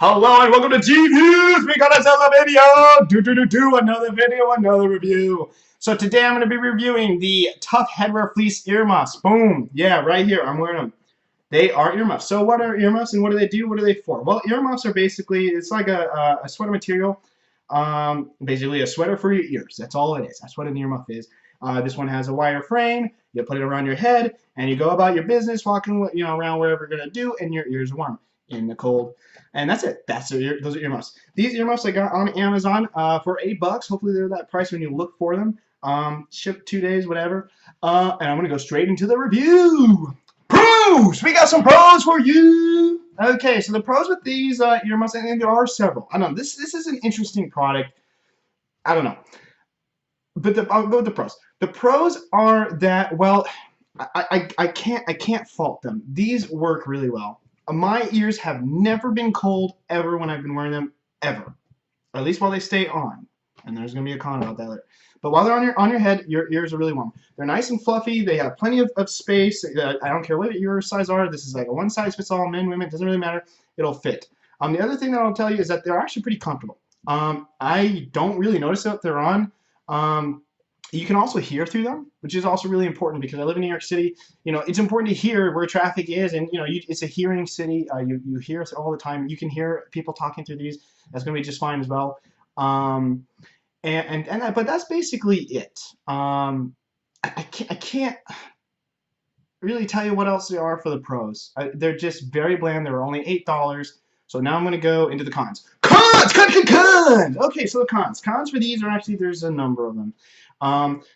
Hello and welcome to G-Views! We got ourselves a video! Another video, another review. So today I'm going to be reviewing the Tough Headwear Fleece earmuffs. Boom! Yeah, right here. I'm wearing them. They are earmuffs. So what are earmuffs and what do they do? What are they for? Well, earmuffs are basically, it's like a sweater material. Basically a sweater for your ears. That's all it is. That's what an earmuff is. This one has a wire frame. You put it around your head and you go about your business walking around wherever you're going to do, and your ears are warm in the cold. And that's it. Those are earmuffs. These earmuffs I got on Amazon for $8. Hopefully they're that price when you look for them. Shipped 2 days, whatever. And I'm gonna go straight into the review. Pros! We got some pros for you. Okay, so the pros with these earmuffs, and there are several. I know this is an interesting product. I don't know, but I'll go with the pros. The pros are that, well, I can't fault them. These work really well. My ears have never been cold ever when I've been wearing them, ever. Or at least while they stay on. And there's going to be a con about that later. But while they're on your head, your ears are really warm. They're nice and fluffy. They have plenty of space. I don't care what your size are. This is like a one size fits all, men, women. It doesn't really matter. It'll fit. The other thing that I'll tell you is that they're actually pretty comfortable. I don't really notice that they're on. You can also hear through them, which is also really important because I live in New York City. You know, it's important to hear where traffic is, and it's a hearing city. You hear us all the time. You can hear people talking through these. That's going to be just fine as well. But that's basically it. I can't really tell you what else there are for the pros. They're just very bland. They're only $8. So now I'm going to go into the cons. Cons! Okay, so the cons. Cons for these are actually, there's a number of them.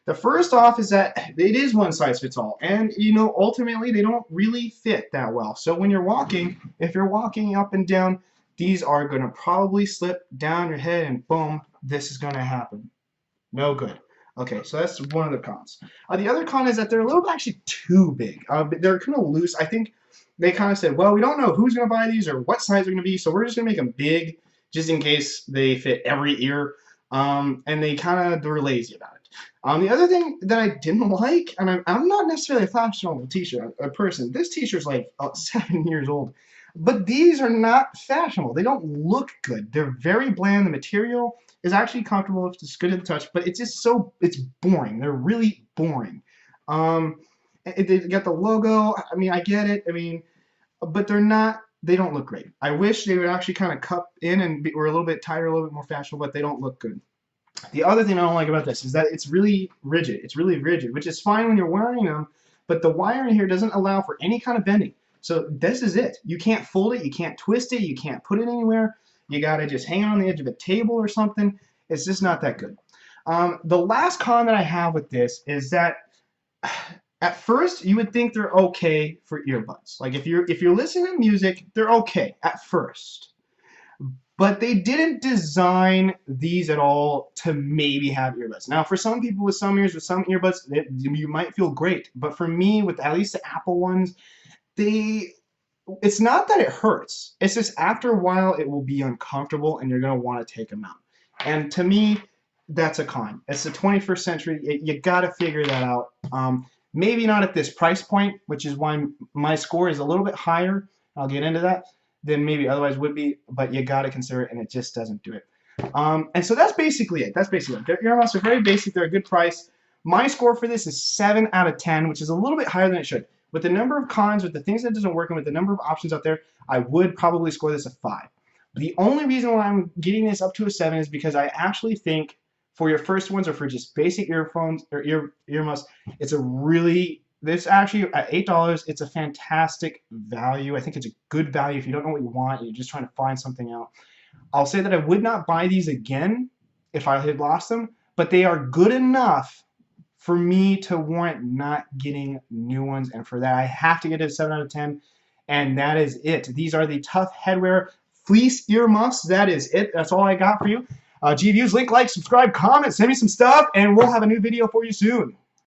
The first off is that it is one size fits all, and ultimately they don't really fit that well. So when you're walking, if you're walking up and down, these are going to probably slip down your head and boom, this is going to happen. No good. Okay, so that's one of the cons. The other con is that they're a little bit actually too big. They're kind of loose. I think they kind of said, well, we don't know who's going to buy these or what size they're going to be, so we're just going to make them big just in case they fit every ear. And they were lazy about it. The other thing that I didn't like, and I'm not necessarily a fashionable t-shirt person. This t-shirt's like 7 years old. But these are not fashionable. They don't look good. They're very bland. The material is actually comfortable. It's good to the touch, but it's just it's boring. They're really boring. They got the logo. I mean, I get it. I mean, but they don't look great. I wish they would actually kind of cup in and were a little bit tighter, a little bit more fashionable, but they don't look good. The other thing I don't like about this is that it's really rigid. It's really rigid, which is fine when you're wearing them, but the wire in here doesn't allow for any kind of bending. So this is it. You can't fold it. You can't twist it. You can't put it anywhere. You got to just hang it on the edge of a table or something. It's just not that good. The last con that I have with this is that at first you would think they're okay for earbuds. Like if you're listening to music, they're okay at first. But they didn't design these at all to maybe have earbuds. Now, for some people with some ears, with some earbuds, you might feel great. But for me, with at least the Apple ones, it's not that it hurts. It's just after a while, it will be uncomfortable, and you're going to want to take them out. And to me, that's a con. It's the 21st century. You got to figure that out. Maybe not at this price point, which is why my score is a little bit higher. I'll get into that than maybe otherwise would be, but you got to consider it, and it just doesn't do it. And so that's basically it. Their earmuffs are very basic. They're a good price. My score for this is 7 out of 10, which is a little bit higher than it should. With the number of cons, with the things that doesn't work, and with the number of options out there, I would probably score this a 5. The only reason why I'm getting this up to a 7 is because I actually think for your first ones or for just basic earphones or earmuffs, this actually at $8, it's a fantastic value. I think it's a good value if you don't know what you want and you're just trying to find something out. I'll say that I would not buy these again if I had lost them, but they are good enough for me to warrant not getting new ones, and for that I have to get it a 7 out of 10, and that is it. These are the Tough Headwear Fleece earmuffs. That is it. That's all I got for you. G-Views, link, like, subscribe, comment, send me some stuff, and we'll have a new video for you soon.